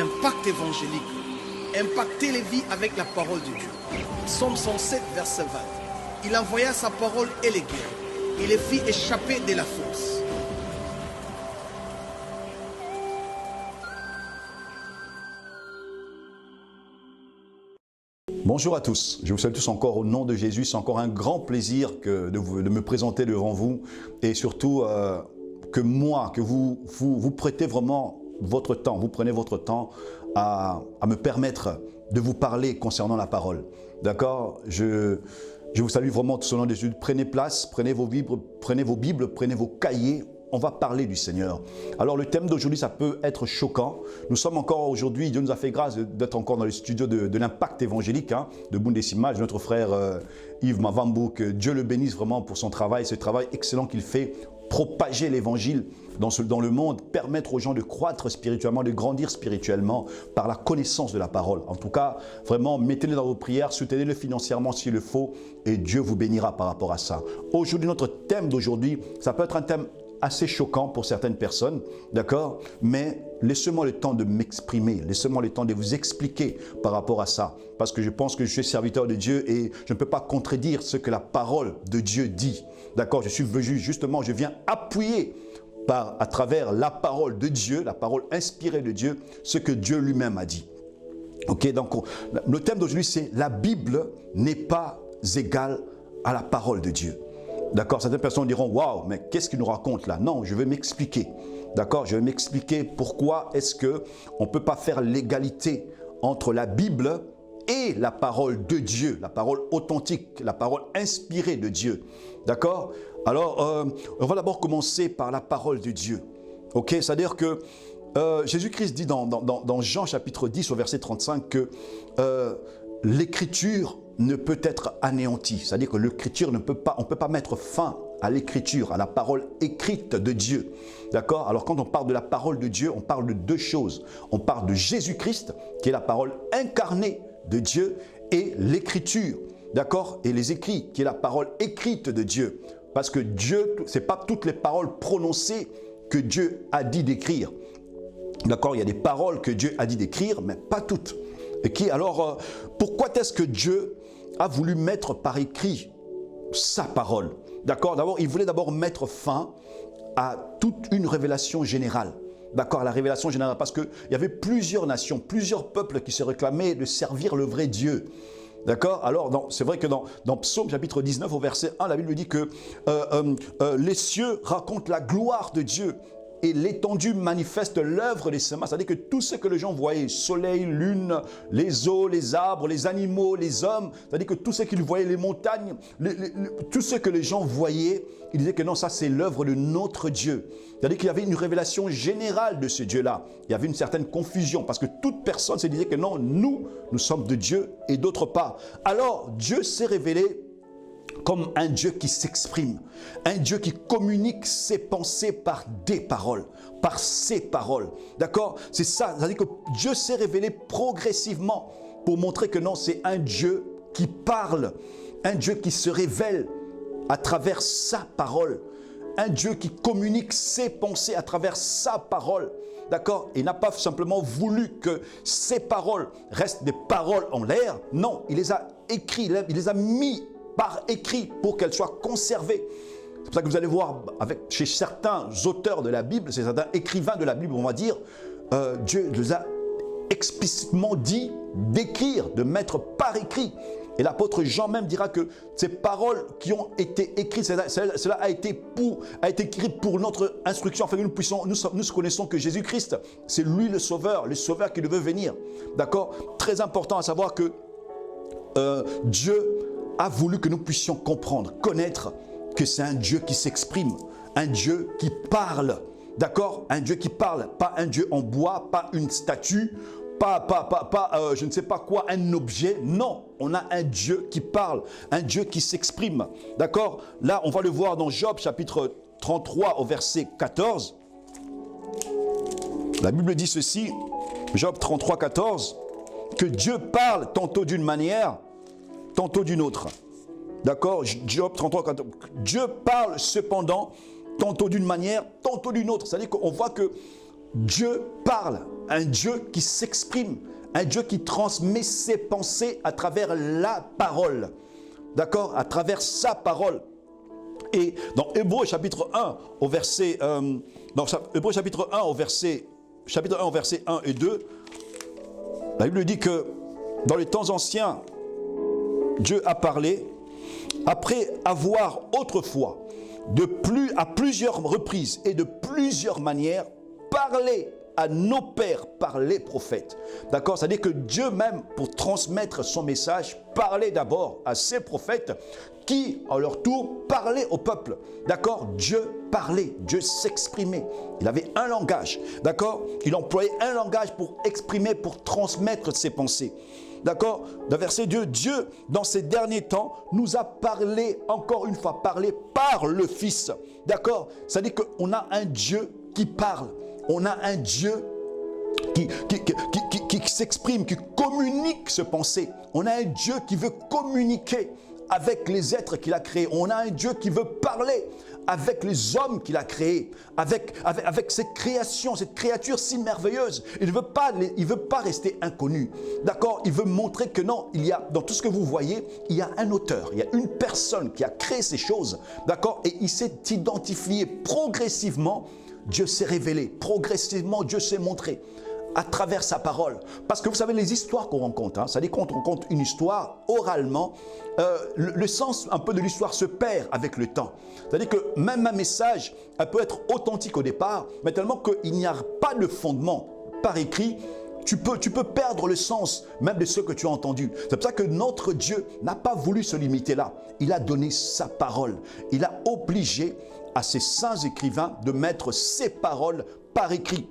Impact évangélique. Impacter les vies avec la parole de Dieu. Psaume 107, verset 20. Il envoya sa parole et les guérit. Il les fit échapper de la fosse. Bonjour à tous, je vous salue tous encore au nom de Jésus. C'est encore un grand plaisir de me présenter devant vous et surtout que vous prêtez vraiment votre temps, vous prenez votre temps à me permettre de vous parler concernant la parole. D'accord? Je vous salue vraiment tous au nom de Jésus. Prenez place, prenez vos Bibles, prenez vos cahiers. On va parler du Seigneur. Alors le thème d'aujourd'hui, ça peut être choquant. Nous sommes encore aujourd'hui, Dieu nous a fait grâce d'être encore dans le studio de l'impact évangélique de Bundesima, notre frère Yves Mavambou, que Dieu le bénisse vraiment pour son travail, ce travail excellent qu'il fait, propager l'évangile dans le monde, permettre aux gens de croître spirituellement, de grandir spirituellement par la connaissance de la parole. En tout cas, vraiment, mettez-le dans vos prières, soutenez-le financièrement s'il le faut et Dieu vous bénira par rapport à ça. Aujourd'hui, notre thème d'aujourd'hui, ça peut être un thème assez choquant pour certaines personnes, d'accord? Mais laissez-moi le temps de m'exprimer, laissez-moi le temps de vous expliquer par rapport à ça. Parce que je pense que je suis serviteur de Dieu et je ne peux pas contredire ce que la parole de Dieu dit. D'accord? Je suis venu justement, je viens appuyer à travers la parole de Dieu, la parole inspirée de Dieu, ce que Dieu lui-même a dit. Ok? Donc, le thème d'aujourd'hui, c'est la Bible n'est pas égale à la parole de Dieu. D'accord, certaines personnes diront « Waouh, mais qu'est-ce qu'il nous raconte là ?» Non, je vais m'expliquer. D'accord, je vais m'expliquer pourquoi est-ce qu'on ne peut pas faire l'égalité entre la Bible et la parole de Dieu, la parole authentique, la parole inspirée de Dieu. D'accord? Alors, on va d'abord commencer par la parole de Dieu. Ok, c'est-à-dire que Jésus-Christ dit dans Jean chapitre 10 au verset 35 que l'écriture ne peut être anéantie. C'est-à-dire que l'écriture on ne peut pas mettre fin à l'écriture, à la parole écrite de Dieu. D'accord? Alors quand on parle de la parole de Dieu, on parle de deux choses. On parle de Jésus-Christ, qui est la parole incarnée de Dieu, et l'écriture. D'accord? Et les écrits, qui est la parole écrite de Dieu. Parce que Dieu, ce n'est pas toutes les paroles prononcées que Dieu a dit d'écrire. D'accord? Il y a des paroles que Dieu a dit d'écrire, mais pas toutes. Et alors, pourquoi est-ce que Dieu a voulu mettre par écrit sa parole? D'accord? D'abord, il voulait d'abord mettre fin à toute une révélation générale. D'accord? À la révélation générale, parce qu'il y avait plusieurs nations, plusieurs peuples qui se réclamaient de servir le vrai Dieu. D'accord? Alors, c'est vrai que dans Psaume chapitre 19 au verset 1, la Bible dit que les cieux racontent la gloire de Dieu. Et l'étendue manifeste l'œuvre de ses mains. C'est-à-dire que tout ce que les gens voyaient, soleil, lune, les eaux, les arbres, les animaux, les hommes, c'est-à-dire que tout ce qu'ils voyaient, les montagnes, tout ce que les gens voyaient, ils disaient que non, ça c'est l'œuvre de notre Dieu. C'est-à-dire qu'il y avait une révélation générale de ce Dieu-là. Il y avait une certaine confusion parce que toute personne se disait que non, nous sommes de Dieu et d'autres pas. Alors Dieu s'est révélé comme un Dieu qui s'exprime, un Dieu qui communique ses pensées par des paroles, par ses paroles. D'accord? C'est ça, c'est-à-dire que Dieu s'est révélé progressivement pour montrer que non, c'est un Dieu qui parle, un Dieu qui se révèle à travers sa parole, un Dieu qui communique ses pensées à travers sa parole. D'accord? Il n'a pas simplement voulu que ses paroles restent des paroles en l'air. Non, il les a écrites, il les a mis par écrit pour qu'elles soient conservées. C'est pour ça que vous allez voir chez certains auteurs de la Bible, certains écrivains de la Bible, on va dire, Dieu les a explicitement dit d'écrire, de mettre par écrit. Et l'apôtre Jean même dira que ces paroles qui ont été écrites, cela a été écrit pour notre instruction, afin que nous connaissons que Jésus-Christ, c'est lui le sauveur qui devait venir. D'accord? Très important à savoir que Dieu a voulu que nous puissions comprendre, connaître que c'est un Dieu qui s'exprime, un Dieu qui parle, d'accord? Un Dieu qui parle, pas un Dieu en bois, pas une statue, pas je ne sais pas quoi, un objet. Non, on a un Dieu qui parle, un Dieu qui s'exprime, d'accord? Là, on va le voir dans Job chapitre 33 au verset 14. La Bible dit ceci, Job 33, 14, que Dieu parle tantôt d'une manière, tantôt d'une autre. D'accord? Job 33, 14. Dieu parle cependant tantôt d'une manière, tantôt d'une autre. C'est-à-dire qu'on voit que Dieu parle un Dieu qui s'exprime, un Dieu qui transmet ses pensées à travers la parole. D'accord? À travers sa parole. Et dans Hébreux chapitre 1 au verset Hébreux chapitre 1 au verset 1 et 2, la Bible dit que dans les temps anciens, Dieu a parlé après avoir autrefois à plusieurs reprises et de plusieurs manières parlé à nos pères par les prophètes. D'accord? C'est-à-dire que Dieu même, pour transmettre son message, parlait d'abord à ses prophètes qui, à leur tour, parlaient au peuple. D'accord? Dieu parlait, Dieu s'exprimait. Il avait un langage. D'accord? Il employait un langage pour exprimer, pour transmettre ses pensées. D'accord? Dans verset 2, Dieu, dans ces derniers temps, nous a parlé, encore une fois, parlé par le Fils. D'accord? C'est-à-dire qu'on a un Dieu qui parle. On a un Dieu qui s'exprime, qui communique ses pensées. On a un Dieu qui veut communiquer avec les êtres qu'il a créés. On a un Dieu qui veut parler avec les hommes qu'il a créés, avec cette création, cette créature si merveilleuse. Il ne veut pas rester inconnu. D'accord? Il veut montrer que non, il y a, dans tout ce que vous voyez, il y a un auteur, il y a une personne qui a créé ces choses. D'accord? Et il s'est identifié progressivement. Dieu s'est révélé, progressivement Dieu s'est montré à travers sa parole. Parce que vous savez, les histoires qu'on rencontre, c'est-à-dire quand on raconte une histoire oralement, le sens un peu de l'histoire se perd avec le temps. C'est-à-dire que même un message peut être authentique au départ, mais tellement qu'il n'y a pas de fondement par écrit, tu peux perdre le sens même de ce que tu as entendu. C'est pour ça que notre Dieu n'a pas voulu se limiter là. Il a donné sa parole. Il a obligé à ses saints écrivains de mettre ses paroles par écrit.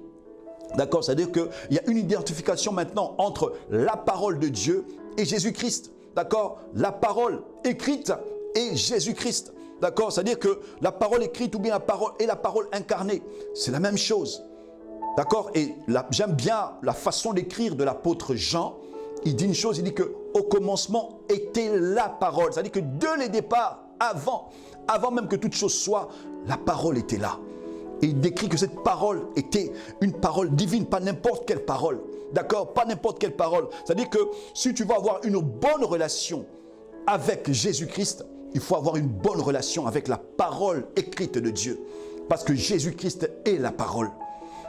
D'accord? C'est-à-dire qu'il y a une identification maintenant entre la parole de Dieu et Jésus-Christ. D'accord? La parole écrite et Jésus-Christ. D'accord? C'est-à-dire que la parole écrite ou bien la parole incarnée, c'est la même chose. D'accord? Et j'aime bien la façon d'écrire de l'apôtre Jean. Il dit une chose, il dit qu'au commencement était la parole. C'est-à-dire que dès le départ, avant même que toute chose soit, la parole était là. Et il décrit que cette parole était une parole divine, pas n'importe quelle parole. D'accord? Pas n'importe quelle parole. C'est-à-dire que si tu veux avoir une bonne relation avec Jésus-Christ, il faut avoir une bonne relation avec la parole écrite de Dieu. Parce que Jésus-Christ est la parole.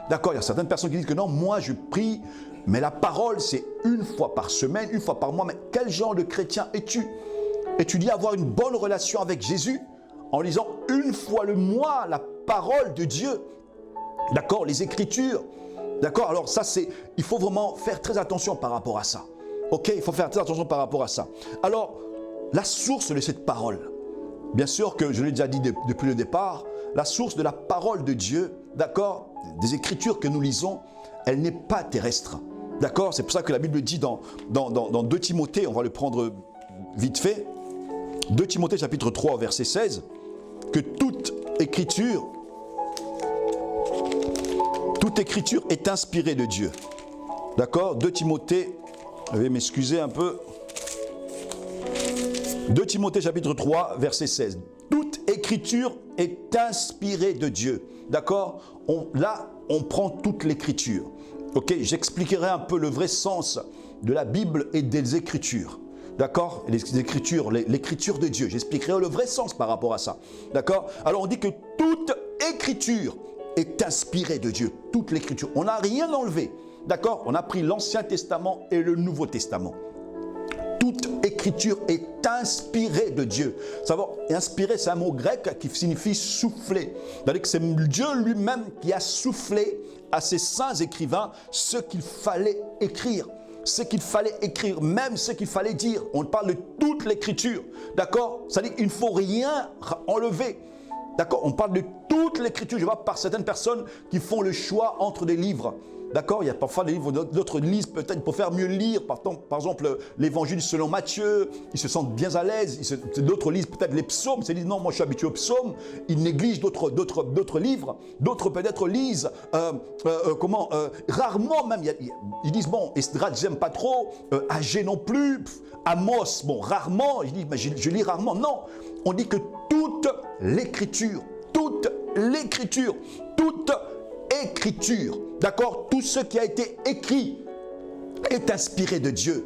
D'accord? Il y a certaines personnes qui disent que non, moi je prie, mais la parole c'est une fois par semaine, une fois par mois. Mais quel genre de chrétien es-tu? Et tu dis avoir une bonne relation avec Jésus en lisant une fois le mois la parole de Dieu. D'accord? Les Écritures. D'accord? Alors ça, il faut vraiment faire très attention par rapport à ça. Ok? Il faut faire très attention par rapport à ça. Alors, la source de cette parole, bien sûr que je l'ai déjà dit depuis le départ, la source de la parole de Dieu, d'accord, des Écritures que nous lisons, elle n'est pas terrestre. D'accord? C'est pour ça que la Bible dit dans 2 Timothée, on va le prendre vite fait, 2 Timothée chapitre 3 verset 16, que toute écriture est inspirée de Dieu. D'accord? 2 Timothée, je vais m'excuser un peu. 2 Timothée chapitre 3 verset 16. Toute écriture est inspirée de Dieu. D'accord? Là, on prend toute l'écriture. Ok? J'expliquerai un peu le vrai sens de la Bible et des Écritures. D'accord? Les Écritures, l'écriture de Dieu. J'expliquerai le vrai sens par rapport à ça. D'accord? Alors on dit que toute écriture est inspirée de Dieu. Toute l'écriture. On n'a rien enlevé. D'accord? On a pris l'Ancien Testament et le Nouveau Testament. Toute écriture est inspirée de Dieu. Savoir, inspirer, c'est un mot grec qui signifie souffler. C'est-à-dire que c'est Dieu lui-même qui a soufflé à ses saints écrivains ce qu'il fallait écrire. Ce qu'il fallait écrire, même ce qu'il fallait dire. On parle de toute l'écriture. D'accord? C'est-à-dire qu'il ne faut rien enlever. D'accord? On parle de toute l'écriture. Je vois par certaines personnes qui font le choix entre des livres. D'accord? Il y a parfois des livres, d'autres lisent peut-être pour faire mieux lire. Par exemple, l'évangile selon Matthieu, ils se sentent bien à l'aise. D'autres lisent peut-être les psaumes. Ils disent non, moi je suis habitué aux psaumes. Ils négligent d'autres livres. D'autres peut-être lisent, rarement même. Ils disent bon, Esdras, j'aime pas trop. Agé non plus. Amos, bon, rarement. Ils disent, je lis rarement. Non, on dit que toute l'écriture Écriture, d'accord, tout ce qui a été écrit est inspiré de Dieu.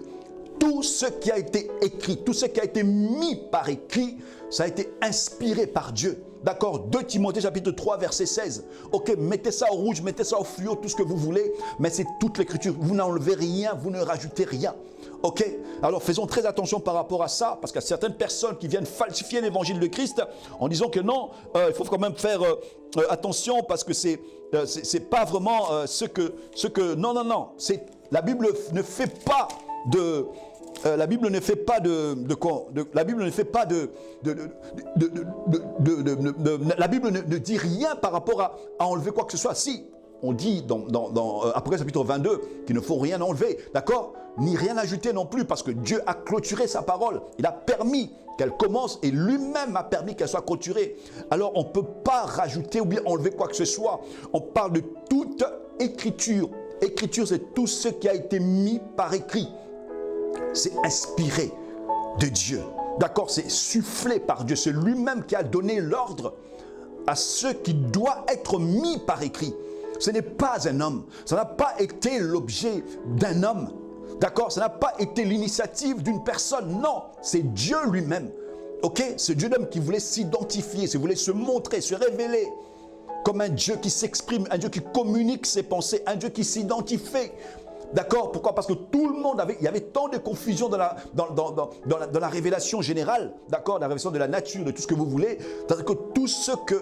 Tout ce qui a été écrit, tout ce qui a été mis par écrit, ça a été inspiré par Dieu. D'accord, 2 Timothée chapitre 3 verset 16. Ok, mettez ça au rouge, mettez ça au fluo, tout ce que vous voulez, mais c'est toute l'écriture. Vous n'enlevez rien, vous ne rajoutez rien. Ok, alors faisons très attention par rapport à ça, parce qu'il y a certaines personnes qui viennent falsifier l'évangile de Christ en disant que non, il faut quand même faire attention parce que c'est pas vraiment ce que non, c'est la Bible ne fait pas de la Bible ne fait pas la Bible ne fait pas la Bible ne dit rien par rapport à enlever quoi que ce soit. Si, on dit dans Apocalypse chapitre 22 qu'il ne faut rien enlever, d'accord, ni rien ajouter non plus, parce que Dieu a clôturé sa parole. Il a permis qu'elle commence et lui-même a permis qu'elle soit clôturée. Alors on ne peut pas rajouter ou bien enlever quoi que ce soit. On parle de toute écriture. Écriture, c'est tout ce qui a été mis par écrit. C'est inspiré de Dieu. D'accord, c'est soufflé par Dieu. C'est lui-même qui a donné l'ordre à ce qui doit être mis par écrit. Ce n'est pas un homme. Ça n'a pas été l'objet d'un homme. D'accord, ça n'a pas été l'initiative d'une personne. Non, c'est Dieu lui-même. Ok, c'est Dieu lui-même qui voulait s'identifier, qui voulait se montrer, se révéler comme un Dieu qui s'exprime, un Dieu qui communique ses pensées, un Dieu qui s'identifie. D'accord, pourquoi? Parce que tout le monde il y avait tant de confusion dans la révélation générale, d'accord, la révélation de la nature, de tout ce que vous voulez, c'est-à-dire que tout ce que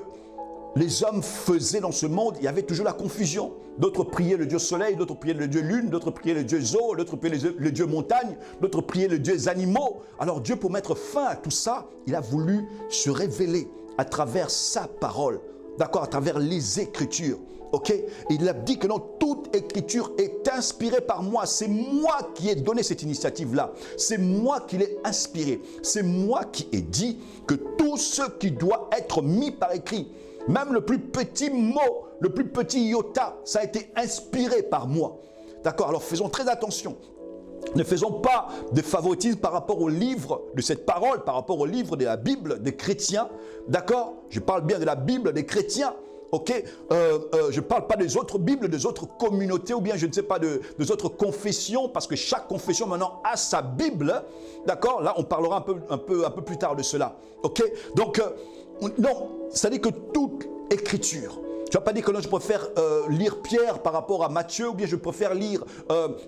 les hommes faisaient dans ce monde, il y avait toujours la confusion. D'autres priaient le Dieu soleil, d'autres priaient le Dieu lune, d'autres priaient le Dieu eau, d'autres priaient le Dieu montagne, d'autres priaient le Dieu animaux. Alors Dieu, pour mettre fin à tout ça, il a voulu se révéler à travers sa parole, d'accord, à travers les Écritures. Ok, et il a dit que non, toute écriture est inspirée par moi. C'est moi qui ai donné cette initiative-là. C'est moi qui l'ai inspirée. C'est moi qui ai dit que tout ce qui doit être mis par écrit, même le plus petit mot, le plus petit iota, ça a été inspiré par moi. D'accord, alors faisons très attention. Ne faisons pas de favoritisme par rapport au livre de cette parole, par rapport au livre de la Bible des chrétiens. D'accord, je parle bien de la Bible des chrétiens. Ok, je ne parle pas des autres Bibles, des autres communautés ou bien je ne sais pas des autres confessions, parce que chaque confession maintenant a sa Bible. D'accord, là on parlera un peu plus tard de cela. Ok, donc non, ça dit que toute écriture. Tu ne vas pas dire que non, je préfère lire Pierre par rapport à Matthieu, ou bien je préfère lire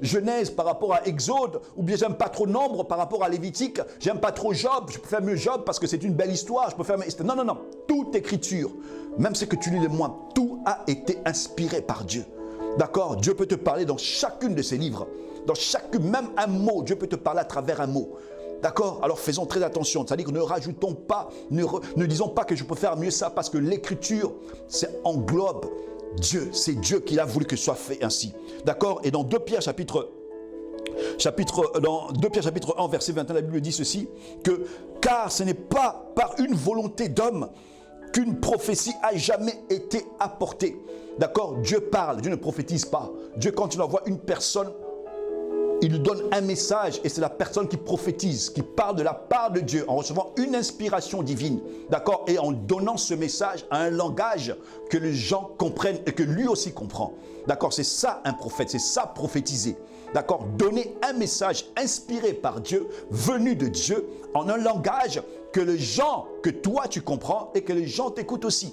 Genèse par rapport à Exode, ou bien j'aime pas trop Nombre par rapport à Lévitique, j'aime pas trop Job, je préfère mieux Job parce que c'est une belle histoire, je préfère... Non, non, non, toute écriture, même ce que tu lis le moins, tout a été inspiré par Dieu. D'accord, Dieu peut te parler dans chacune de ses livres, dans chacune, même un mot, Dieu peut te parler à travers un mot. D'accord? Alors faisons très attention, c'est-à-dire que ne rajoutons pas, ne disons pas que je peux faire mieux ça parce que l'écriture, c'est englobe Dieu, c'est Dieu qui a voulu que ce soit fait ainsi. D'accord? Et dans 2 Pierre chapitre 1 verset 21, la Bible dit ceci, que car ce n'est pas par une volonté d'homme qu'une prophétie a jamais été apportée. D'accord? Dieu parle, Dieu ne prophétise pas. Dieu, quand il envoie une personne, il lui donne un message et c'est la personne qui prophétise, qui parle de la part de Dieu en recevant une inspiration divine, d'accord, et en donnant ce message à un langage que les gens comprennent et que lui aussi comprend, d'accord. C'est ça un prophète, c'est ça prophétiser, d'accord. Donner un message inspiré par Dieu, venu de Dieu, en un langage que les gens, que toi tu comprends et que les gens t'écoutent aussi.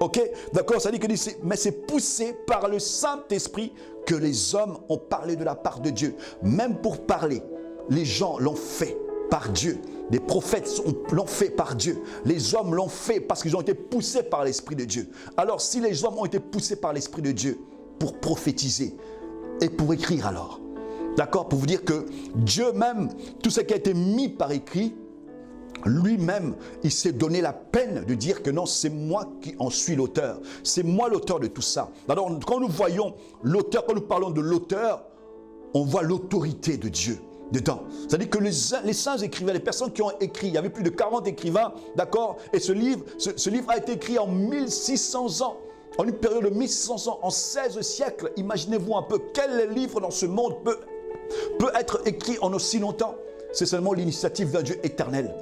Ok, d'accord, ça dit que mais c'est poussé par le Saint-Esprit que les hommes ont parlé de la part de Dieu. Même pour parler, les gens l'ont fait par Dieu. Les prophètes l'ont fait par Dieu. Les hommes l'ont fait parce qu'ils ont été poussés par l'Esprit de Dieu. Alors si les hommes ont été poussés par l'Esprit de Dieu pour prophétiser et pour écrire alors, d'accord, pour vous dire que Dieu même, tout ce qui a été mis par écrit, lui-même, il s'est donné la peine de dire que non, c'est moi qui en suis l'auteur. C'est moi l'auteur de tout ça. Alors, quand nous voyons l'auteur, quand nous parlons de l'auteur, on voit l'autorité de Dieu dedans. C'est-à-dire que les saints écrivains, les personnes qui ont écrit, il y avait plus de 40 écrivains, d'accord? Et ce livre a été écrit en 1600 ans. En une période de 1600 ans, en 16 siècles. Imaginez-vous un peu quel livre dans ce monde peut être écrit en aussi longtemps. C'est seulement l'initiative d'un Dieu éternel.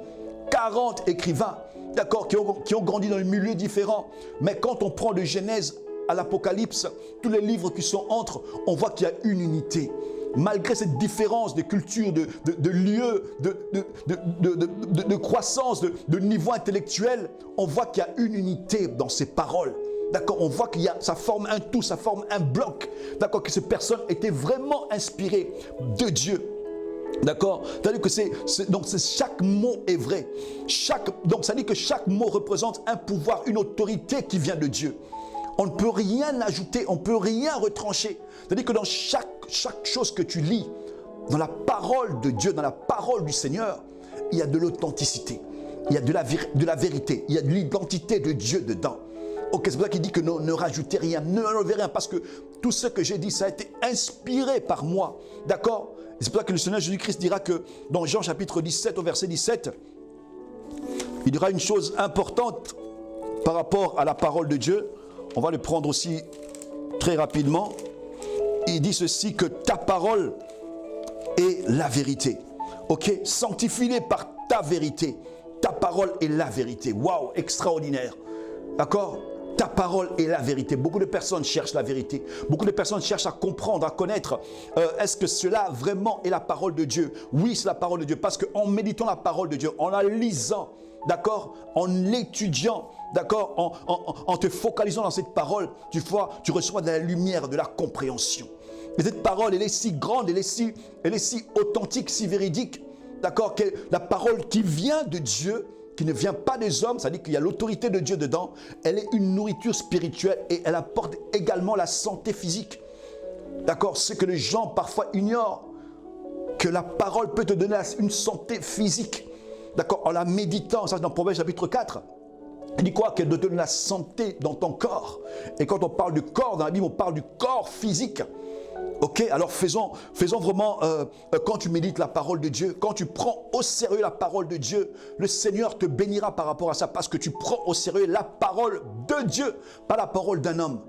40 écrivains, d'accord, qui ont grandi dans des milieux différents. Mais quand on prend de Genèse à l'Apocalypse, tous les livres qui sont entre, on voit qu'il y a une unité. Malgré cette différence de culture, de lieu, de croissance, de niveau intellectuel, on voit qu'il y a une unité dans ces paroles. D'accord, on voit qu'il y a, ça forme un tout, ça forme un bloc. D'accord, que ces personnes étaient vraiment inspirées de Dieu. D'accord, c'est-à-dire que donc chaque mot est vrai. Donc ça dit que chaque mot représente un pouvoir, une autorité qui vient de Dieu. On ne peut rien ajouter, on ne peut rien retrancher. C'est-à-dire que dans chaque chose que tu lis, dans la parole de Dieu, dans la parole du Seigneur, il y a de l'authenticité, il y a de la vérité, il y a de l'identité de Dieu dedans. Ok, c'est pour ça qu'il dit que ne rajoutez rien, ne enlevez rien, parce que tout ce que j'ai dit, ça a été inspiré par moi. D'accord? C'est pour ça que le Seigneur Jésus-Christ dira que dans Jean chapitre 17, au verset 17, il dira une chose importante par rapport à la parole de Dieu. On va le prendre aussi très rapidement. Il dit ceci, que ta parole est la vérité. Ok, sanctifie-les par ta vérité. Ta parole est la vérité. Waouh, extraordinaire. D'accord? Ta parole est la vérité. Beaucoup de personnes cherchent la vérité. Beaucoup de personnes cherchent à comprendre, à connaître. Est-ce que cela vraiment est la parole de Dieu? Oui, c'est la parole de Dieu. Parce qu'en méditant la parole de Dieu, en la lisant, d'accord, en l'étudiant, d'accord, en te focalisant dans cette parole, tu reçois de la lumière, de la compréhension. Et cette parole, elle est si grande, elle est si authentique, si véridique, d'accord, que la parole qui vient de Dieu, qui ne vient pas des hommes, c'est-à-dire qu'il y a l'autorité de Dieu dedans, elle est une nourriture spirituelle et elle apporte également la santé physique. D'accord, ce que les gens parfois ignorent, que la parole peut te donner une santé physique. D'accord, en la méditant, ça c'est dans Proverbes chapitre 4. Il dit quoi? Qu'elle te donne la santé dans ton corps. Et quand on parle du corps, dans la Bible, on parle du corps physique. Ok, alors faisons vraiment, quand tu médites la parole de Dieu, quand tu prends au sérieux la parole de Dieu, le Seigneur te bénira par rapport à ça, parce que tu prends au sérieux la parole de Dieu, pas la parole d'un homme.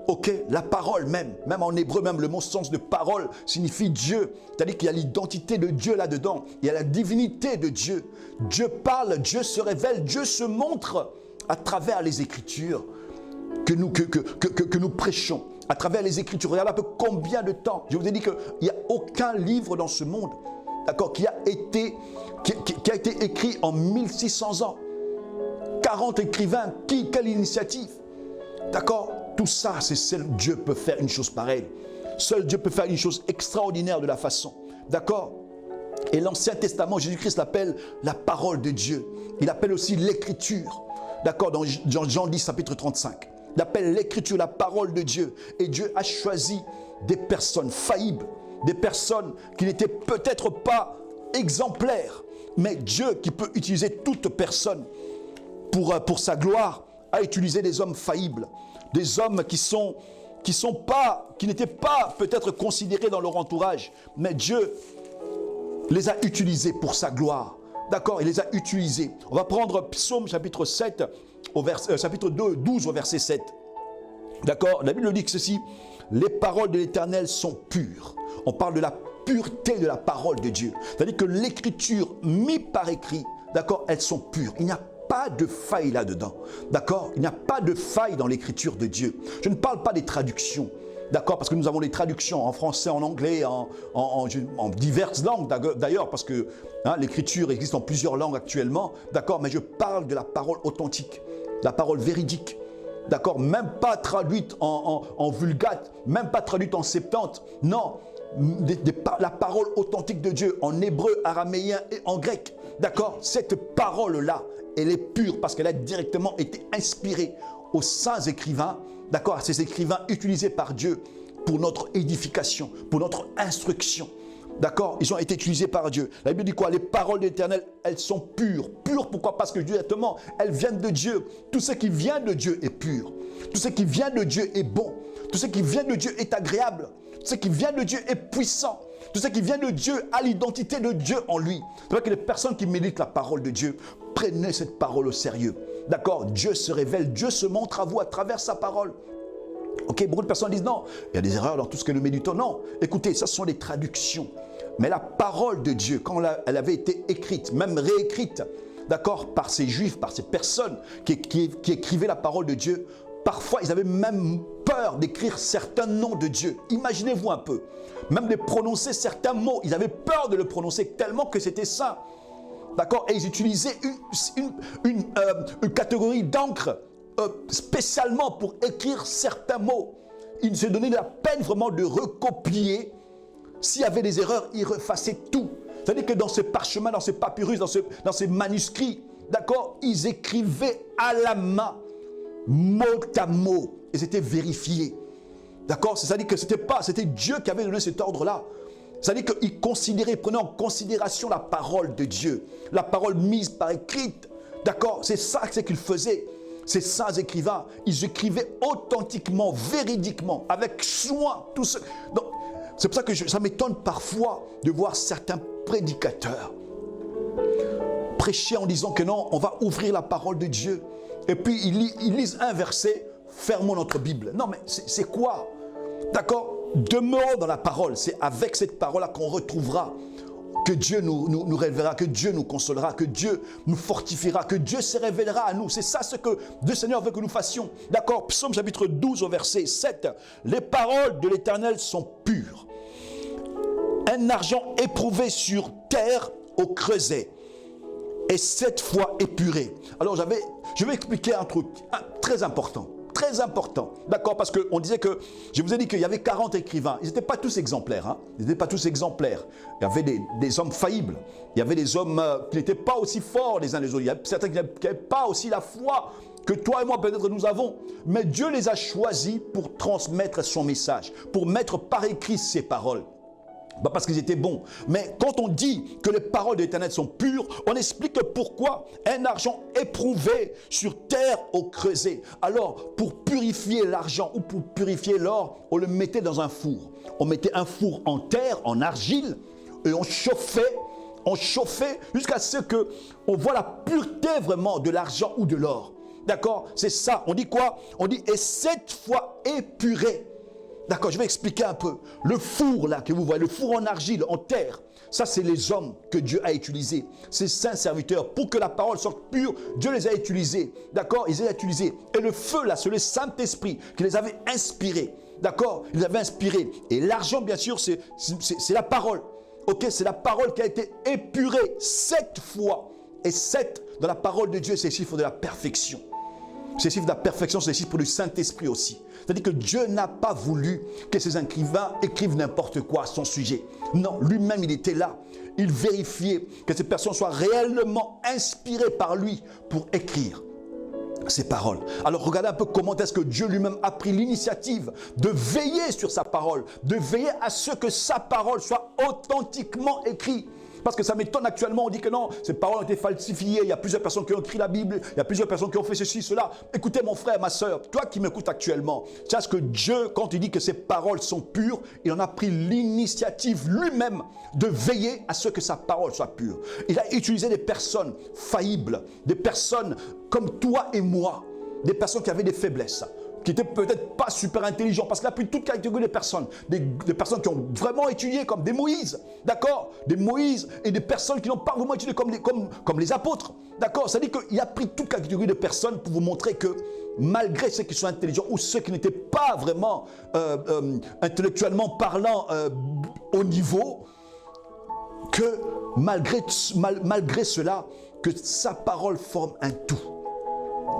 Ok, la parole même en hébreu, même le mot sens de parole signifie Dieu. C'est-à-dire qu'il y a l'identité de Dieu là-dedans, il y a la divinité de Dieu. Dieu parle, Dieu se révèle, Dieu se montre à travers les Écritures que nous prêchons. À travers les Écritures, regardez un peu combien de temps. Je vous ai dit qu'il n'y a aucun livre dans ce monde, d'accord, qui a été écrit en 1600 ans. 40 écrivains, quelle initiative? D'accord? Tout ça, c'est seul Dieu peut faire une chose pareille. Seul Dieu peut faire une chose extraordinaire de la façon. D'accord? Et l'Ancien Testament, Jésus-Christ l'appelle la parole de Dieu. Il appelle aussi l'Écriture. D'accord? Dans Jean 10, chapitre 35. Il appelle l'Écriture la parole de Dieu. Et Dieu a choisi des personnes faillibles, des personnes qui n'étaient peut-être pas exemplaires, mais Dieu qui peut utiliser toute personne pour sa gloire, a utilisé des hommes faillibles, des hommes qui n'étaient pas peut-être considérés dans leur entourage, mais Dieu les a utilisés pour sa gloire. D'accord, il les a utilisés. On va prendre Psaume chapitre 7, chapitre 12 au verset 7. D'accord, la Bible dit que ceci, les paroles de l'Éternel sont pures. On parle de la pureté de la parole de Dieu. C'est-à-dire que l'écriture mise par écrit, d'accord, elles sont pures. Il n'y a pas de faille là-dedans. D'accord, il n'y a pas de faille dans l'écriture de Dieu. Je ne parle pas des traductions. D'accord, parce que nous avons les traductions en français, en anglais, en diverses langues d'ailleurs, parce que l'écriture existe en plusieurs langues actuellement. D'accord, mais je parle de la parole authentique, la parole véridique. D'accord, même pas traduite en vulgate, même pas traduite en septante. Non, la parole authentique de Dieu en hébreu, araméen et en grec. D'accord, cette parole-là, elle est pure parce qu'elle a directement été inspirée aux saints écrivains. D'accord, à ces écrivains utilisés par Dieu pour notre édification, pour notre instruction. D'accord, ils ont été utilisés par Dieu. La Bible dit quoi? Les paroles de l'Éternel, elles sont pures. Pures, pourquoi? Parce que directement, elles viennent de Dieu. Tout ce qui vient de Dieu est pur. Tout ce qui vient de Dieu est bon. Tout ce qui vient de Dieu est agréable. Tout ce qui vient de Dieu est puissant. Tout ce qui vient de Dieu a l'identité de Dieu en lui. C'est vrai que les personnes qui méditent la parole de Dieu, prenez cette parole au sérieux. D'accord, Dieu se révèle, Dieu se montre à vous à travers sa parole. Ok, beaucoup de personnes disent non, il y a des erreurs dans tout ce que nous méditons. Non, écoutez, ça sont des traductions. Mais la parole de Dieu, quand elle avait été écrite, même réécrite, d'accord, par ces juifs, par ces personnes qui écrivaient la parole de Dieu, parfois, ils avaient même peur d'écrire certains noms de Dieu. Imaginez-vous un peu. Même de prononcer certains mots, ils avaient peur de le prononcer tellement que c'était ça. D'accord? Et ils utilisaient une catégorie d'encre spécialement pour écrire certains mots. Ils se donnaient la peine vraiment de recopier. S'il y avait des erreurs, ils refaçaient tout. C'est-à-dire que dans ces parchemins, dans ces papyrus, dans ces manuscrits, d'accord, ils écrivaient à la main, mot à mot, et c'était vérifié. D'accord? C'est-à-dire que c'était Dieu qui avait donné cet ordre-là. C'est-à-dire qu'ils considéraient, prenaient en considération la parole de Dieu, la parole mise par écrite. D'accord? C'est ça qu'ils faisaient. Ces saints écrivains, ils écrivaient authentiquement, véridiquement, avec soin, tout ce... Donc, c'est pour ça que ça m'étonne parfois de voir certains prédicateurs prêcher en disant que non, on va ouvrir la parole de Dieu. Et puis ils lisent un verset, fermons notre Bible. Non, mais c'est quoi? D'accord? Demeurons dans la parole. C'est avec cette parole-là qu'on retrouvera que Dieu nous révélera, que Dieu nous consolera, que Dieu nous fortifiera, que Dieu se révélera à nous. C'est ça ce que le Seigneur veut que nous fassions. D'accord? Psaume chapitre 12 au verset 7. Les paroles de l'Éternel sont pures. Un argent éprouvé sur terre au creuset et 7 fois épuré. Alors je vais expliquer un truc très important. Très important, d'accord, parce qu'on disait que, je vous ai dit qu'il y avait 40 écrivains, ils n'étaient pas tous exemplaires, hein? Ils n'étaient pas tous exemplaires. Il y avait des hommes faillibles, il y avait des hommes qui n'étaient pas aussi forts les uns les autres, il y a certains qui n'avaient pas aussi la foi que toi et moi peut-être nous avons, mais Dieu les a choisis pour transmettre son message, pour mettre par écrit ses paroles. Pas parce qu'ils étaient bons, mais quand on dit que les paroles de l'Éternel sont pures, on explique pourquoi un argent éprouvé sur terre au creuset. Alors, pour purifier l'argent ou pour purifier l'or, on le mettait dans un four. On mettait un four en terre, en argile, et on chauffait jusqu'à ce qu'on voit la pureté vraiment de l'argent ou de l'or. D'accord? C'est ça. On dit quoi? On dit et 7 fois épuré. D'accord, je vais expliquer un peu. Le four là que vous voyez, le four en argile, en terre, ça c'est les hommes que Dieu a utilisés. Ces saints serviteurs, pour que la parole sorte pure, Dieu les a utilisés. D'accord, ils les ont utilisés. Et le feu là, c'est le Saint-Esprit qui les avait inspirés. D'accord, ils les avaient inspirés. Et l'argent, bien sûr, c'est la parole. Ok, c'est la parole qui a été épurée 7 fois. Et 7, dans la parole de Dieu, c'est le chiffre de la perfection. C'est le chiffre de la perfection, c'est le chiffre du Saint-Esprit aussi. C'est-à-dire que Dieu n'a pas voulu que ces écrivains écrivent n'importe quoi à son sujet. Non, lui-même, il était là. Il vérifiait que ces personnes soient réellement inspirées par lui pour écrire ces paroles. Alors regardez un peu comment est-ce que Dieu lui-même a pris l'initiative de veiller sur sa parole, de veiller à ce que sa parole soit authentiquement écrite. Parce que ça m'étonne actuellement, on dit que non, ces paroles ont été falsifiées, il y a plusieurs personnes qui ont écrit la Bible, il y a plusieurs personnes qui ont fait ceci, cela. Écoutez mon frère, ma soeur, toi qui m'écoutes actuellement, tu sais ce que Dieu, quand il dit que ces paroles sont pures, il en a pris l'initiative lui-même de veiller à ce que sa parole soit pure. Il a utilisé des personnes faillibles, des personnes comme toi et moi, des personnes qui avaient des faiblesses, qui n'étaient peut-être pas super intelligents, parce qu'il a pris toute catégorie de personnes, des personnes qui ont vraiment étudié comme des Moïse, d'accord? Des Moïse et des personnes qui n'ont pas vraiment étudié comme les apôtres, d'accord? C'est-à-dire qu'il a pris toute catégorie de personnes pour vous montrer que malgré ceux qui sont intelligents ou ceux qui n'étaient pas vraiment intellectuellement parlant au niveau, que malgré cela, que sa parole forme un tout.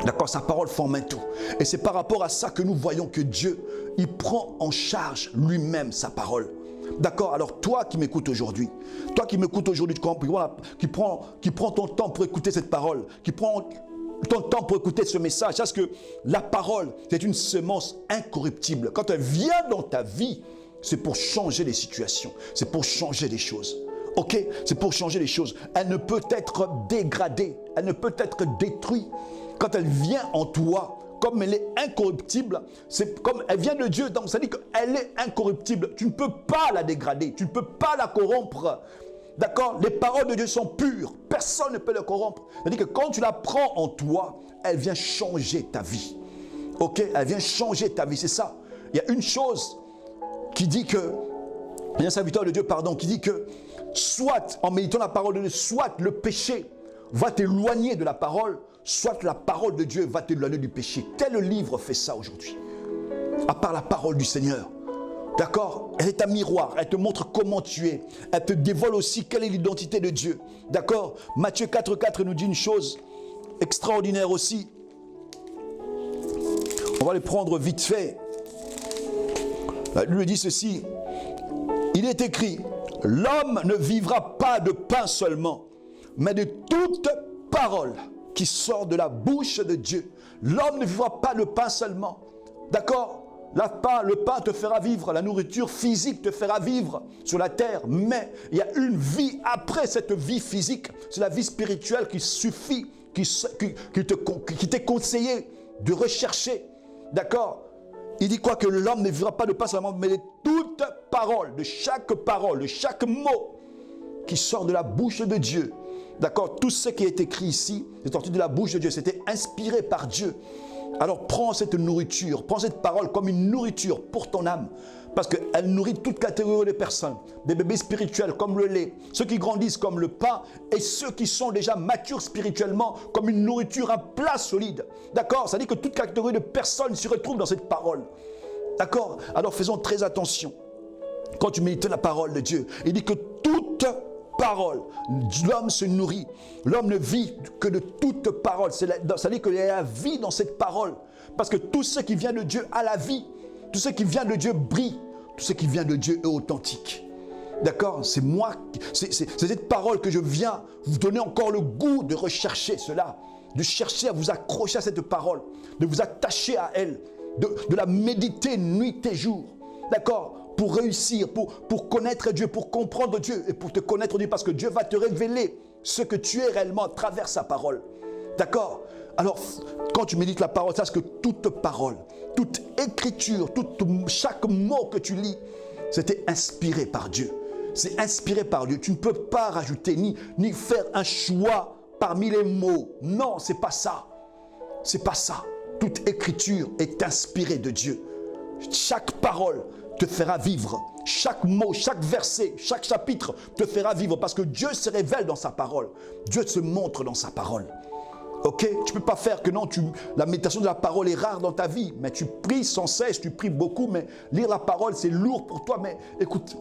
D'accord, sa parole forme un tout. Et c'est par rapport à ça que nous voyons que Dieu, il prend en charge lui-même sa parole. D'accord, alors toi qui m'écoutes aujourd'hui, qui prend ton temps pour écouter cette parole, qui prend ton temps pour écouter ce message, parce que la parole, c'est une semence incorruptible. Quand elle vient dans ta vie, c'est pour changer les situations, c'est pour changer les choses. Ok, c'est pour changer les choses. Elle ne peut être dégradée, elle ne peut être détruite. Quand elle vient en toi, comme elle est incorruptible, c'est comme elle vient de Dieu, donc ça dit qu'elle est incorruptible. Tu ne peux pas la dégrader, tu ne peux pas la corrompre. D'accord? Les paroles de Dieu sont pures, personne ne peut les corrompre. C'est-à-dire que quand tu la prends en toi, elle vient changer ta vie. Ok? Elle vient changer ta vie, c'est ça. Il y a une chose qui dit que, il y a un serviteur de Dieu, qui dit que soit en méditant la parole de Dieu, soit le péché va t'éloigner de la parole, soit la parole de Dieu va t'éloigner du péché. Quel livre fait ça aujourd'hui? À part la parole du Seigneur. D'accord? Elle est un miroir, elle te montre comment tu es. Elle te dévoile aussi quelle est l'identité de Dieu. D'accord? Matthieu 4,4 nous dit une chose extraordinaire aussi. On va les prendre vite fait. Lui dit ceci. Il est écrit, l'homme ne vivra pas de pain seulement, mais de toute parole qui sort de la bouche de Dieu. L'homme ne vivra pas de pain seulement. D'accord? Le pain te fera vivre, la nourriture physique te fera vivre sur la terre, mais il y a une vie après cette vie physique, c'est la vie spirituelle qui suffit, qui t'est conseillé de rechercher, d'accord? Il dit quoi? Que l'homme ne vivra pas de pain seulement, mais de toute parole, de chaque mot qui sort de la bouche de Dieu, d'accord? Tout ce qui est écrit ici, c'est sorti de la bouche de Dieu, c'était inspiré par Dieu. Alors prends cette nourriture, prends cette parole comme une nourriture pour ton âme. Parce qu'elle nourrit toute catégorie de personnes. Des bébés spirituels comme le lait, ceux qui grandissent comme le pain et ceux qui sont déjà matures spirituellement comme une nourriture, un plat solide. D'accord? Ça dit que toute catégorie de personnes se retrouve dans cette parole. D'accord? Alors faisons très attention. Quand tu médites la parole de Dieu, il dit que toute parole, l'homme se nourrit. L'homme ne vit que de toute parole. Ça veut dire qu'il y a la vie dans cette parole. Parce que tout ce qui vient de Dieu a la vie. Tout ce qui vient de Dieu brille. Tout ce qui vient de Dieu est authentique. D'accord? C'est moi, c'est cette parole que je viens vous donner encore le goût de rechercher cela. De chercher à vous accrocher à cette parole. De vous attacher à elle. De la méditer nuit et jour. D'accord? Pour réussir, pour connaître Dieu, pour comprendre Dieu et pour te connaître Dieu, parce que Dieu va te révéler ce que tu es réellement à travers sa parole. D'accord? Alors, quand tu médites la parole, sache que toute parole, toute écriture, chaque mot que tu lis, c'était inspiré par Dieu. C'est inspiré par Dieu. Tu ne peux pas rajouter ni faire un choix parmi les mots. Non, c'est pas ça. C'est pas ça. Toute écriture est inspirée de Dieu. Chaque parole te fera vivre. Chaque mot, chaque verset, chaque chapitre te fera vivre parce que Dieu se révèle dans sa parole. Dieu se montre dans sa parole. Ok? Tu ne peux pas faire que non, la méditation de la parole est rare dans ta vie, mais tu pries sans cesse, tu pries beaucoup, mais lire la parole, c'est lourd pour toi. Mais écoute,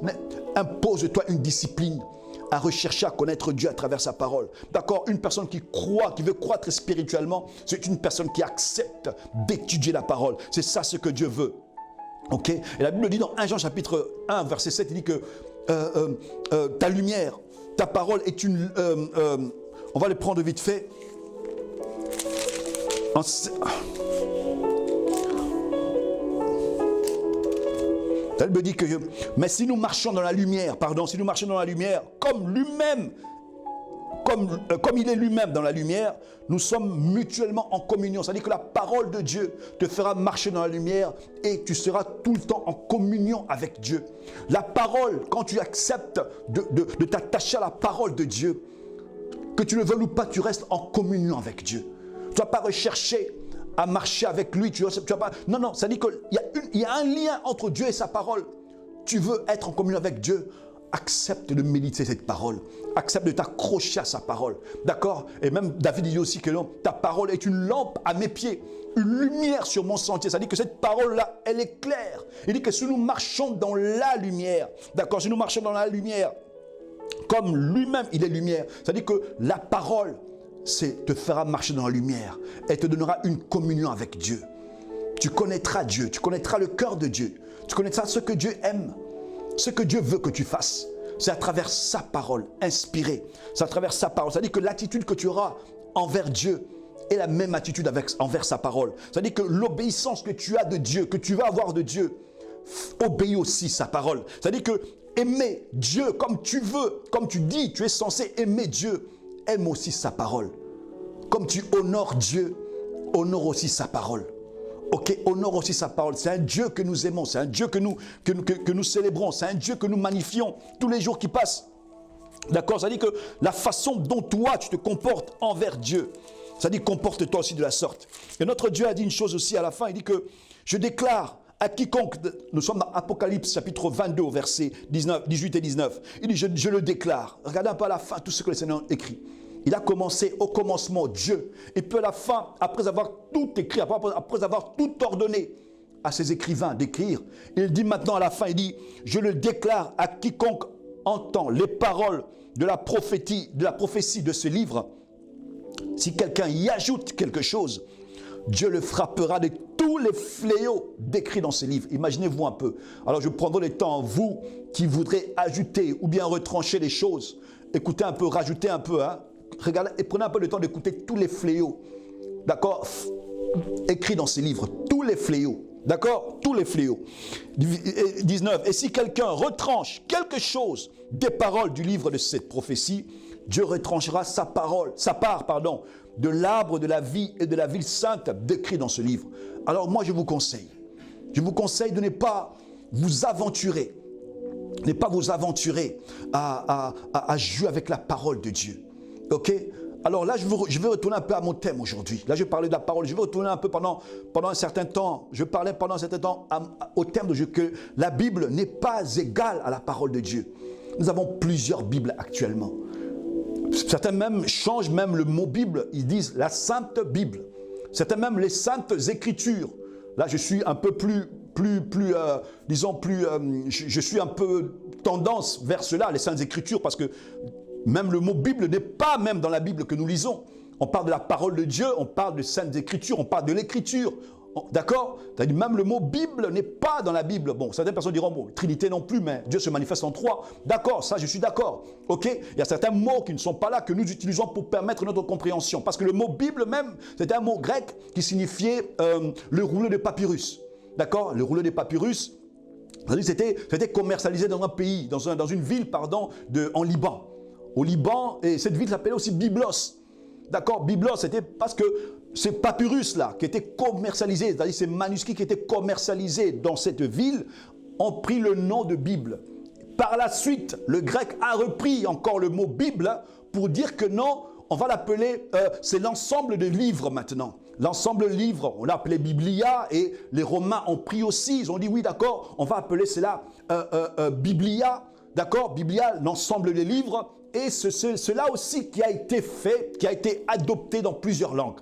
impose-toi une discipline à rechercher à connaître Dieu à travers sa parole. D'accord? Une personne qui croit, qui veut croître spirituellement, c'est une personne qui accepte d'étudier la parole. C'est ça ce que Dieu veut. Ok? Et la Bible dit dans 1 Jean chapitre 1 verset 7, il dit que ta lumière, ta parole est une... on va le prendre vite fait. La Bible dit que... Mais si nous marchons dans la lumière, comme lui-même, comme il est lui-même dans la lumière, nous sommes mutuellement en communion. C'est-à-dire que la parole de Dieu te fera marcher dans la lumière et tu seras tout le temps en communion avec Dieu. La parole, quand tu acceptes de t'attacher à la parole de Dieu, que tu le veuilles ou pas, tu restes en communion avec Dieu. Tu ne vas pas rechercher à marcher avec lui. Tu vas pas, non, ça dit qu'il y a un lien entre Dieu et sa parole. Tu veux être en communion avec Dieu, accepte de méditer cette parole. Accepte de t'accrocher à sa parole. D'accord? Et même David dit aussi que non, ta parole est une lampe à mes pieds, une lumière sur mon sentier. Ça dit que cette parole-là, elle est claire. Il dit que si nous marchons dans la lumière, d'accord, si nous marchons dans la lumière, comme lui-même il est lumière, ça dit que la parole, te fera marcher dans la lumière et te donnera une communion avec Dieu. Tu connaîtras Dieu, tu connaîtras le cœur de Dieu, tu connaîtras ce que Dieu aime, ce que Dieu veut que tu fasses. C'est à travers sa parole inspirée, c'est à travers sa parole. Ça dit que l'attitude que tu auras envers Dieu est la même attitude envers sa parole. Ça dit que l'obéissance que tu as de Dieu, que tu vas avoir de Dieu, obéis aussi sa parole. Ça dit que aimer Dieu comme tu veux, comme tu dis, tu es censé aimer Dieu. Aime aussi sa parole. Comme tu honores Dieu, honore aussi sa parole. Ok, honore aussi sa parole. C'est un Dieu que nous aimons, c'est un Dieu que nous célébrons, c'est un Dieu que nous magnifions tous les jours qui passent. D'accord? Ça dit que la façon dont toi tu te comportes envers Dieu, ça dit comporte-toi aussi de la sorte. Et notre Dieu a dit une chose aussi à la fin, il dit que je déclare à quiconque, nous sommes dans Apocalypse chapitre 22 au verset 18 et 19, il dit je le déclare. Regardez un peu à la fin tout ce que le Seigneur écrit. Il a commencé au commencement Dieu. Et puis à la fin, après avoir tout écrit, après avoir tout ordonné à ses écrivains d'écrire, il dit maintenant à la fin, il dit, je le déclare à quiconque entend les paroles de la prophétie de ce livre. Si quelqu'un y ajoute quelque chose, Dieu le frappera de tous les fléaux décrits dans ce livre. Imaginez-vous un peu. Alors je prendrai le temps, vous qui voudrez ajouter ou bien retrancher les choses, écoutez un peu, rajoutez un peu, hein. Regardez et prenez un peu le temps d'écouter tous les fléaux, d'accord, écrits dans ce livre, tous les fléaux, d'accord, tous les fléaux. 19. Et si quelqu'un retranche quelque chose des paroles du livre de cette prophétie, Dieu retranchera sa part, de l'arbre de la vie et de la ville sainte décrit dans ce livre. Alors moi je vous conseille de ne pas vous aventurer, à jouer avec la parole de Dieu. Ok? Alors là, je vais retourner un peu à mon thème aujourd'hui. Là, je parlais de la parole. Je vais retourner un peu pendant un certain temps. Je parlais pendant un certain temps au thème de Dieu, que la Bible n'est pas égale à la parole de Dieu. Nous avons plusieurs Bibles actuellement. Certains même changent même le mot Bible. Ils disent la Sainte Bible. Certains même les Saintes Écritures. Là, je suis un peu je suis un peu tendance vers cela, les Saintes Écritures, parce que même le mot Bible n'est pas même dans la Bible que nous lisons. On parle de la parole de Dieu, on parle de Saintes Écritures, on parle de l'Écriture. D'accord? C'est-à-dire même le mot Bible n'est pas dans la Bible. Bon, certaines personnes diront, bon, Trinité non plus, mais Dieu se manifeste en trois. D'accord, ça je suis d'accord. Ok? Il y a certains mots qui ne sont pas là, que nous utilisons pour permettre notre compréhension. Parce que le mot Bible même, c'est un mot grec qui signifiait le rouleau de papyrus. D'accord? Le rouleau de papyrus, c'était commercialisé dans un pays, dans une ville, en Liban. Au Liban, et cette ville s'appelait aussi Byblos. D'accord? Byblos, c'était parce que ces papyrus-là, qui étaient commercialisés, c'est-à-dire ces manuscrits qui étaient commercialisés dans cette ville, ont pris le nom de Bible. Par la suite, le grec a repris encore le mot Bible pour dire que non, on va l'appeler, c'est l'ensemble de livres maintenant. L'ensemble de livres, on l'a appelé Biblia, et les Romains ont pris aussi, ils ont dit oui d'accord, on va appeler cela Biblia, d'accord, Biblia, l'ensemble des livres, et cela aussi qui a été fait, qui a été adopté dans plusieurs langues.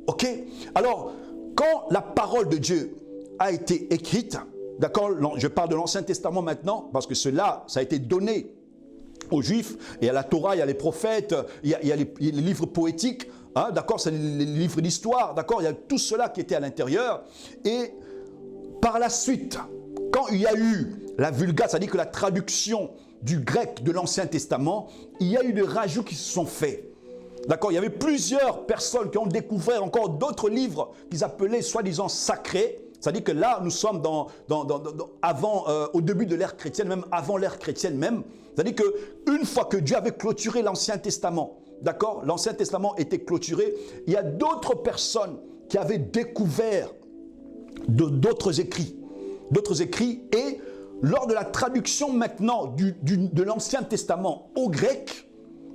Ok? Alors, quand la parole de Dieu a été écrite, d'accord, je parle de l'Ancien Testament maintenant, parce que cela, ça a été donné aux Juifs, et à la Torah, il y a les prophètes, il y a les livres poétiques, hein, d'accord, c'est les livres d'histoire, d'accord, il y a tout cela qui était à l'intérieur, et par la suite, quand il y a eu la Vulgate, c'est-à-dire que la traduction du grec de l'Ancien Testament, il y a eu des rajouts qui se sont faits. D'accord, il y avait plusieurs personnes qui ont découvert encore d'autres livres qu'ils appelaient soi-disant sacrés. C'est-à-dire que là, nous sommes au début de l'ère chrétienne, même avant l'ère chrétienne même. C'est-à-dire qu'une fois que Dieu avait clôturé l'Ancien Testament, d'accord, l'Ancien Testament était clôturé, il y a d'autres personnes qui avaient découvert d'autres écrits. Et lors de la traduction maintenant de l'Ancien Testament au grec,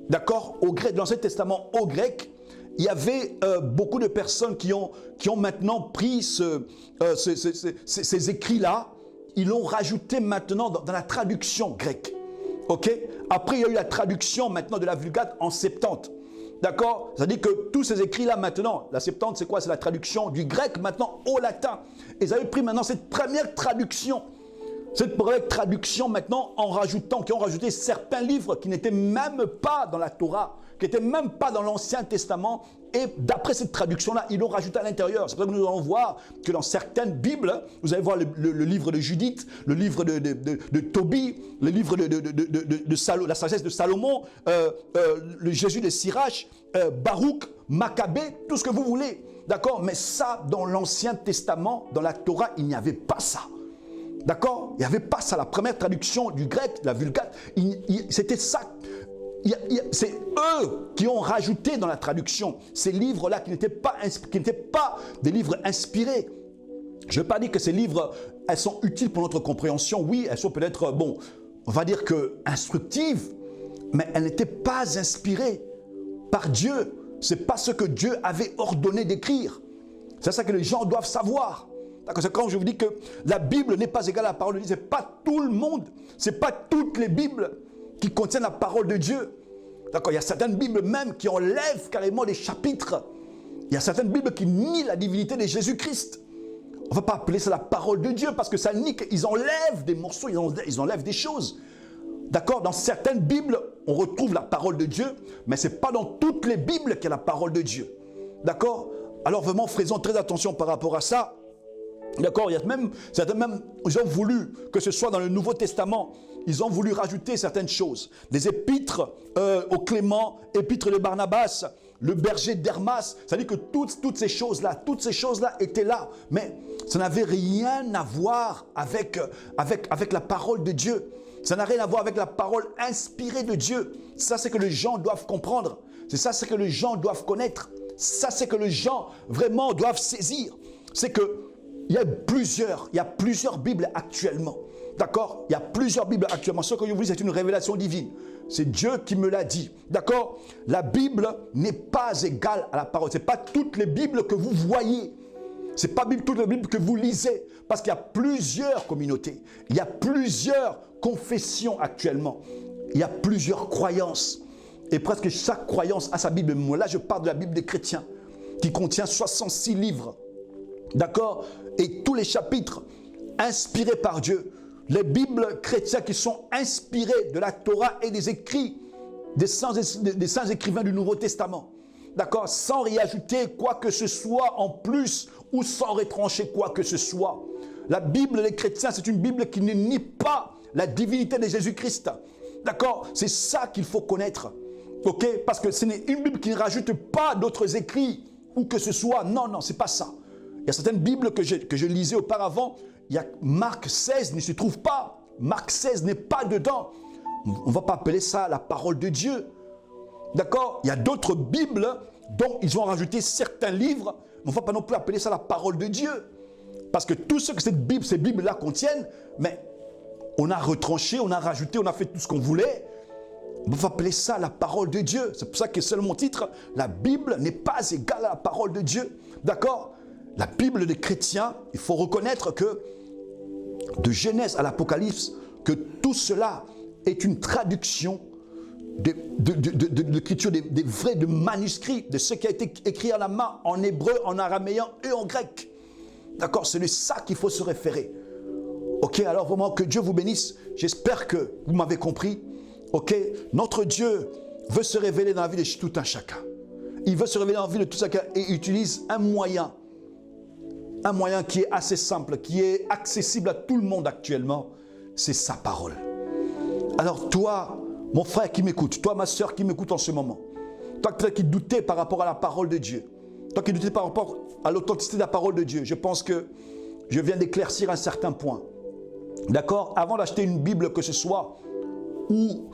d'accord, de l'Ancien Testament au grec, il y avait beaucoup de personnes qui ont maintenant pris ces écrits-là, ils l'ont rajouté maintenant dans la traduction grecque. Ok? Après, il y a eu la traduction maintenant de la Vulgate en Septante. D'accord? C'est-à-dire que tous ces écrits-là maintenant, la Septante c'est quoi? C'est la traduction du grec maintenant au latin. Et ils avaient pris maintenant cette première traduction maintenant qui ont rajouté certains livres qui n'étaient même pas dans la Torah, qui n'étaient même pas dans l'Ancien Testament, et d'après cette traduction-là, ils l'ont rajouté à l'intérieur. C'est pour ça que nous allons voir que dans certaines Bibles, vous allez voir le livre de Judith, le livre de Tobie, le livre la sagesse de Salomon, le Jésus de Sirach, Baruch, Maccabée, tout ce que vous voulez. D'accord? Mais ça, dans l'Ancien Testament, dans la Torah, il n'y avait pas ça. D'accord? Il n'y avait pas ça. La première traduction du grec, la Vulgate, c'était ça. C'est eux qui ont rajouté dans la traduction ces livres-là qui n'étaient pas des livres inspirés. Je ne veux pas dire que ces livres, elles sont utiles pour notre compréhension. Oui, elles sont peut-être, bon, on va dire que instructives, mais elles n'étaient pas inspirées par Dieu. Ce n'est pas ce que Dieu avait ordonné d'écrire. C'est ça que les gens doivent savoir. C'est quand je vous dis que la Bible n'est pas égale à la parole de Dieu. Ce n'est pas tout le monde, ce n'est pas toutes les Bibles qui contiennent la parole de Dieu. D'accord, il y a certaines Bibles même qui enlèvent carrément des chapitres. Il y a certaines Bibles qui nient la divinité de Jésus-Christ. On ne va pas appeler ça la parole de Dieu parce que ça nie qu'ils enlèvent des morceaux, ils enlèvent des choses. D'accord, dans certaines Bibles, on retrouve la parole de Dieu, mais ce n'est pas dans toutes les Bibles qu'il y a la parole de Dieu. D'accord? Alors vraiment, faisons très attention par rapport à ça. D'accord, il y a même, certains même, ils ont voulu, que ce soit dans le Nouveau Testament, ils ont voulu rajouter certaines choses. Des épîtres au Clément, épîtres de Barnabas, le berger d'Hermas. C'est-à-dire que toutes ces choses-là étaient là. Mais ça n'avait rien à voir avec la parole de Dieu. Ça n'a rien à voir avec la parole inspirée de Dieu. Ça, c'est que les gens doivent comprendre. C'est que les gens doivent connaître. Ça, c'est que les gens vraiment doivent saisir. C'est que il y a plusieurs Bibles actuellement. D'accord? Il y a plusieurs Bibles actuellement. Ce que je vous dis, c'est une révélation divine. C'est Dieu qui me l'a dit. D'accord? La Bible n'est pas égale à la parole. Ce n'est pas toutes les Bibles que vous voyez. Ce n'est pas toutes les Bibles que vous lisez. Parce qu'il y a plusieurs communautés. Il y a plusieurs confessions actuellement. Il y a plusieurs croyances. Et presque chaque croyance a sa Bible. Moi, là, je parle de la Bible des chrétiens qui contient 66 livres. D'accord? Et tous les chapitres inspirés par Dieu. Les Bibles chrétiennes qui sont inspirées de la Torah et des écrits des saints écrivains du Nouveau Testament. D'accord? Sans réajouter quoi que ce soit en plus ou sans retrancher quoi que ce soit. La Bible des chrétiens, c'est une Bible qui ne nie pas la divinité de Jésus-Christ. D'accord? C'est ça qu'il faut connaître. Ok? Parce que ce n'est une Bible qui ne rajoute pas d'autres écrits ou que ce soit. Non, non, c'est pas ça. Il y a certaines Bibles que je lisais auparavant. Il y a Marc 16 ne se trouve pas. Marc 16 n'est pas dedans. On ne va pas appeler ça la parole de Dieu. D'accord? Il y a d'autres Bibles dont ils ont rajouté certains livres. On ne va pas non plus appeler ça la parole de Dieu. Parce que tout ce que ces Bibles-là contiennent, mais on a retranché, on a rajouté, on a fait tout ce qu'on voulait. On va appeler ça la parole de Dieu. C'est pour ça que c'est mon titre. La Bible n'est pas égale à la parole de Dieu. D'accord? La Bible des chrétiens, il faut reconnaître que de Genèse à l'Apocalypse, que tout cela est une traduction de l'écriture des vrais manuscrits, de ce qui a été écrit à la main en hébreu, en araméen et en grec. D'accord? C'est de ça qu'il faut se référer. Ok? Alors vraiment que Dieu vous bénisse. J'espère que vous m'avez compris. Ok? Notre Dieu veut se révéler dans la vie de tout un chacun. Il veut se révéler dans la vie de tout chacun et utilise un moyen qui est assez simple, qui est accessible à tout le monde actuellement, c'est sa parole. Alors toi, mon frère qui m'écoute, toi ma soeur qui m'écoute en ce moment, toi qui doutais par rapport à la parole de Dieu, toi qui doutais par rapport à l'authenticité de la parole de Dieu, je pense que je viens d'éclaircir un certain point. D'accord? Avant d'acheter une Bible que ce soit, ou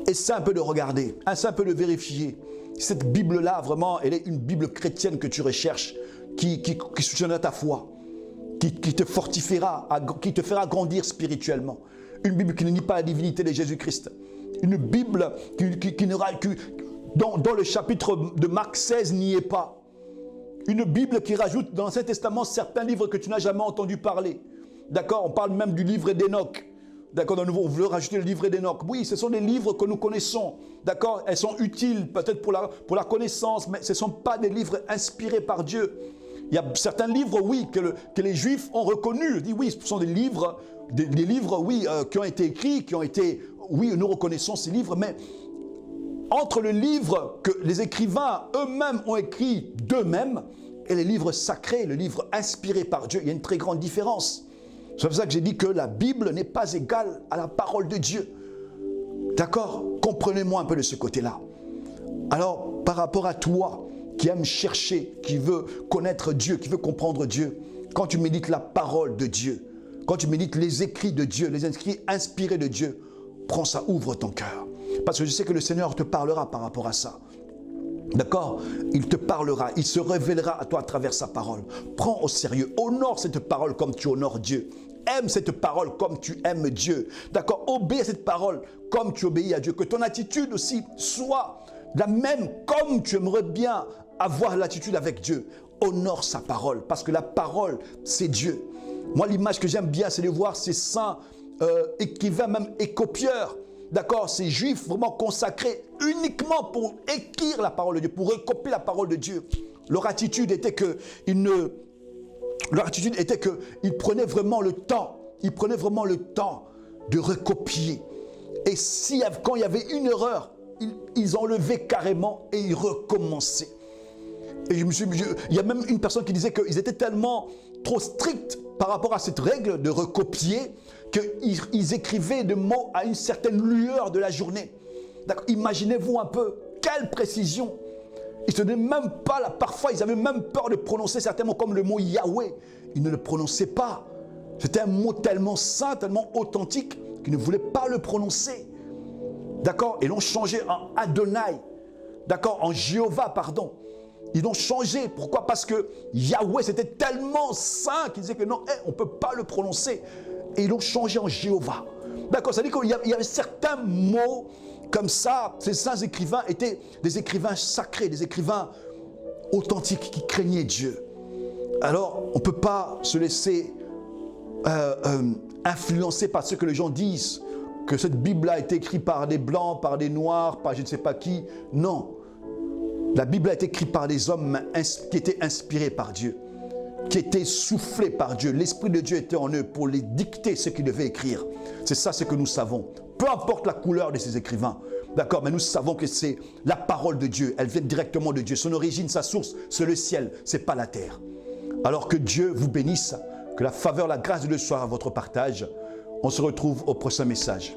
essaie un peu de regarder, essaie un peu de vérifier. Cette Bible-là, vraiment, elle est une Bible chrétienne que tu recherches, qui soutiendra ta foi, qui te fortifiera, qui te fera grandir spirituellement. Une Bible qui ne nie pas la divinité de Jésus-Christ. Une Bible dont le chapitre de Marc 16 n'y est pas. Une Bible qui rajoute dans l'Ancien Testament certains livres que tu n'as jamais entendu parler. D'accord? On parle même du livre d'Enoch. D'accord, on veut rajouter le livre d'Enoch. Oui, ce sont des livres que nous connaissons. D'accord, elles sont utiles peut-être pour la connaissance, mais ce ne sont pas des livres inspirés par Dieu. Il y a certains livres, oui, que les Juifs ont reconnus. Je dis oui, ce sont des livres, oui, qui ont été écrits, oui, nous reconnaissons ces livres, mais entre le livre que les écrivains eux-mêmes ont écrit d'eux-mêmes et les livres sacrés, le livre inspiré par Dieu, il y a une très grande différence. C'est pour ça que j'ai dit que la Bible n'est pas égale à la parole de Dieu. D'accord? Comprenez-moi un peu de ce côté-là. Alors, par rapport à toi, qui aime chercher, qui veut connaître Dieu, qui veut comprendre Dieu, quand tu médites la parole de Dieu, quand tu médites les écrits de Dieu, les écrits inspirés de Dieu, prends ça, ouvre ton cœur. Parce que je sais que le Seigneur te parlera par rapport à ça. D'accord? Il te parlera, il se révélera à toi à travers sa parole. Prends au sérieux, honore cette parole comme tu honores Dieu. Aime cette parole comme tu aimes Dieu. D'accord? Obéis à cette parole comme tu obéis à Dieu. Que ton attitude aussi soit la même comme tu aimerais bien avoir l'attitude avec Dieu. Honore sa parole parce que la parole, c'est Dieu. Moi, l'image que j'aime bien, c'est de voir ces saints écrivains, même écopieurs. d'accord, ces juifs vraiment consacrés uniquement pour écrire la parole de Dieu, pour recopier la parole de Dieu. Leur attitude était qu'ils prenaient vraiment le temps, de recopier. Et quand il y avait une erreur, ils enlevaient carrément et ils recommençaient. Et il y a même une personne qui disait qu'ils étaient tellement trop stricts par rapport à cette règle de recopier qu'ils écrivaient des mots à une certaine lueur de la journée. Imaginez-vous un peu, quelle précision. Ils ne tenaient même pas là. Parfois, ils avaient même peur de prononcer certains mots comme le mot Yahweh. Ils ne le prononçaient pas. C'était un mot tellement saint, tellement authentique qu'ils ne voulaient pas le prononcer. D'accord? Ils l'ont changé en Adonai. D'accord? En Jéhovah, pardon. Ils l'ont changé. Pourquoi? Parce que Yahweh, c'était tellement saint qu'ils disaient que non, on ne peut pas le prononcer. Et ils l'ont changé en Jéhovah. D'accord? Ça veut dire qu'il y avait certains mots comme ça. Ces saints écrivains étaient des écrivains sacrés, des écrivains authentiques qui craignaient Dieu. Alors, on ne peut pas se laisser influencer par ce que les gens disent, que cette Bible a été écrite par des blancs, par des noirs, par je ne sais pas qui. Non. La Bible a été écrite par des hommes qui étaient inspirés par Dieu, qui étaient soufflés par Dieu. L'Esprit de Dieu était en eux pour les dicter ce qu'ils devaient écrire. C'est ça ce que nous savons. Peu importe la couleur de ces écrivains. D'accord, mais nous savons que c'est la parole de Dieu. Elle vient directement de Dieu. Son origine, sa source, c'est le ciel, ce n'est pas la terre. Alors que Dieu vous bénisse, que la faveur, la grâce de Dieu soit à votre partage. On se retrouve au prochain message.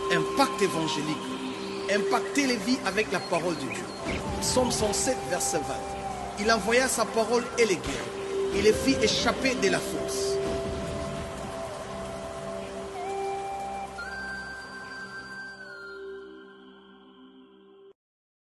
Impact évangélique. Impacter les vies avec la parole de Dieu. Psaume 107, verset 20. Il envoya sa parole et les guérit. Il les fit échapper de la fosse.